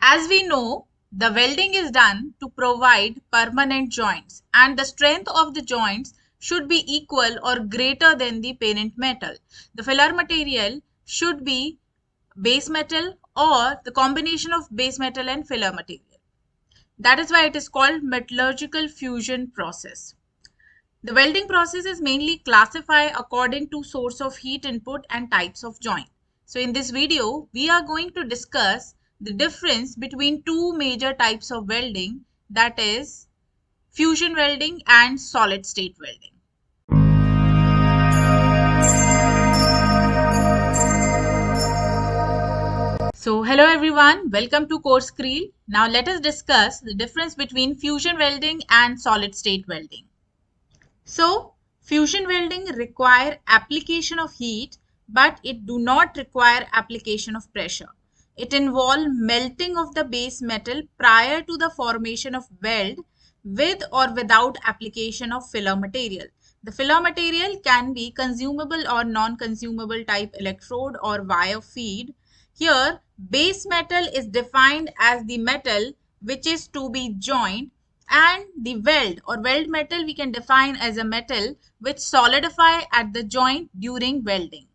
As we know, the welding is done to provide permanent joints, and the strength of the joints should be equal or greater than the parent metal. The filler material should be base metal or the combination of base metal and filler material. That is why it is called metallurgical fusion process. The welding process is mainly classified according to source of heat input and types of joint. So in this video, we are going to discuss the difference between two major types of welding, that is fusion welding and solid state welding. So hello everyone, welcome to Course Creel. Now let us discuss the difference between fusion welding and solid state welding. So fusion welding require application of heat, but it do not require application of pressure. It involves melting of the base metal prior to the formation of weld with or without application of filler material. The filler material can be consumable or non-consumable type electrode or wire feed. Here, base metal is defined as the metal which is to be joined, and the weld or weld metal we can define as a metal which solidify at the joint during welding.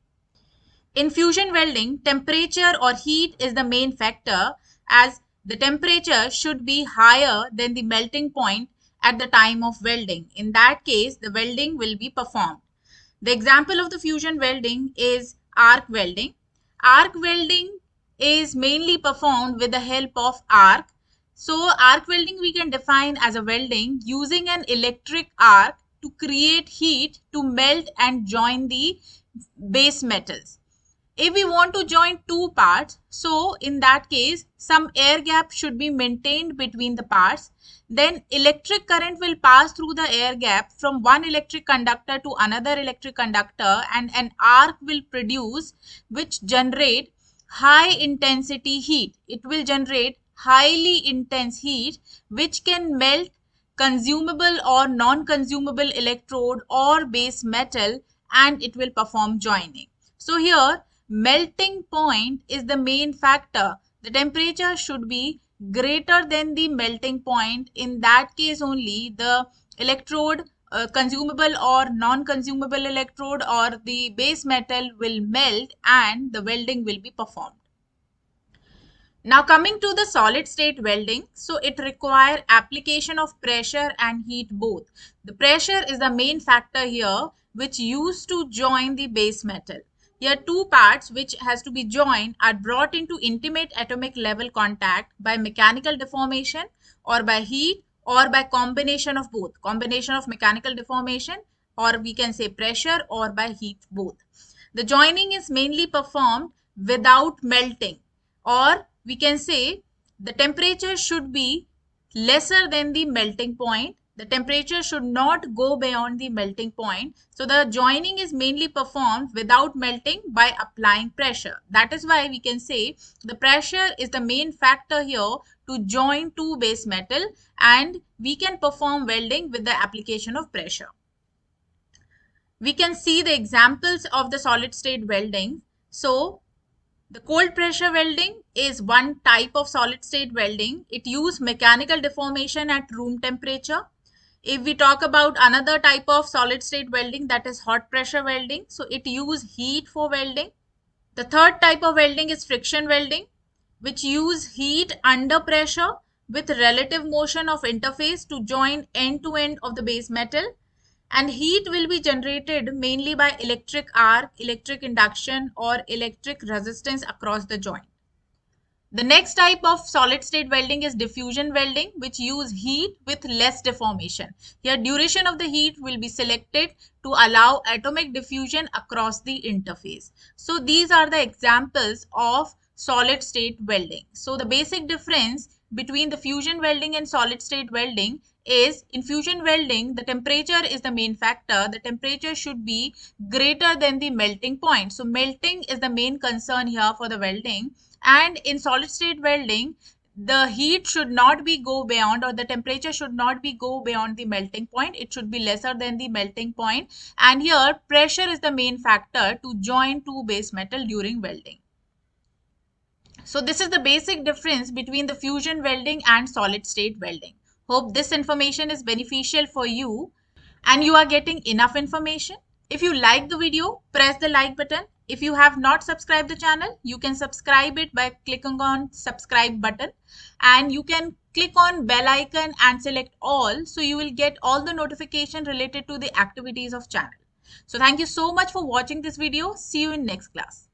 In fusion welding, temperature or heat is the main factor, as the temperature should be higher than the melting point at the time of welding. In that case, the welding will be performed. The example of the fusion welding is arc welding. Arc welding is mainly performed with the help of arc. So arc welding we can define as a welding using an electric arc to create heat to melt and join the base metals. If we want to join two parts, so in that case, some air gap should be maintained between the parts. Then electric current will pass through the air gap from one electric conductor to another electric conductor, and an arc will produce which generate high intensity heat. It will generate highly intense heat which can melt consumable or non-consumable electrode or base metal, and it will perform joining. So here, melting point is the main factor. The temperature should be greater than the melting point. In that case only the electrode, consumable or non-consumable electrode or the base metal will melt and the welding will be performed. Now coming to the solid state welding, so it requires application of pressure and heat both. The pressure is the main factor here which used to join the base metal. Here two parts which has to be joined are brought into intimate atomic level contact by mechanical deformation or by heat or by combination of both. Combination of mechanical deformation, or we can say pressure, or by heat, both. The joining is mainly performed without melting, or we can say the temperature should be lesser than the melting point. The temperature should not go beyond the melting point. So the joining is mainly performed without melting by applying pressure. That is why we can say the pressure is the main factor here to join two base metal, and we can perform welding with the application of pressure. We can see the examples of the solid state welding. So the cold pressure welding is one type of solid state welding. It uses mechanical deformation at room temperature. If we talk about another type of solid state welding, that is hot pressure welding. So it uses heat for welding. The third type of welding is friction welding, which use heat under pressure with relative motion of interface to join end to end of the base metal. And heat will be generated mainly by electric arc, electric induction, or electric resistance across the joint. The next type of solid state welding is diffusion welding, which use heat with less deformation. Here duration of the heat will be selected to allow atomic diffusion across the interface. So these are the examples of solid state welding. So the basic difference between the fusion welding and solid state welding is, in fusion welding, the temperature is the main factor. The temperature should be greater than the melting point. So melting is the main concern here for the welding. And in solid state welding, the heat should not be go beyond, or the temperature should not be go beyond the melting point. It should be lesser than the melting point. And here pressure is the main factor to join two base metal during welding. So this is the basic difference between the fusion welding and solid state welding. Hope this information is beneficial for you and you are getting enough information. If you like the video, press the like button. If you have not subscribed the channel, you can subscribe it by clicking on subscribe button, and you can click on bell icon and select all, so you will get all the notification related to the activities of channel. So thank you so much for watching this video. See you in next class.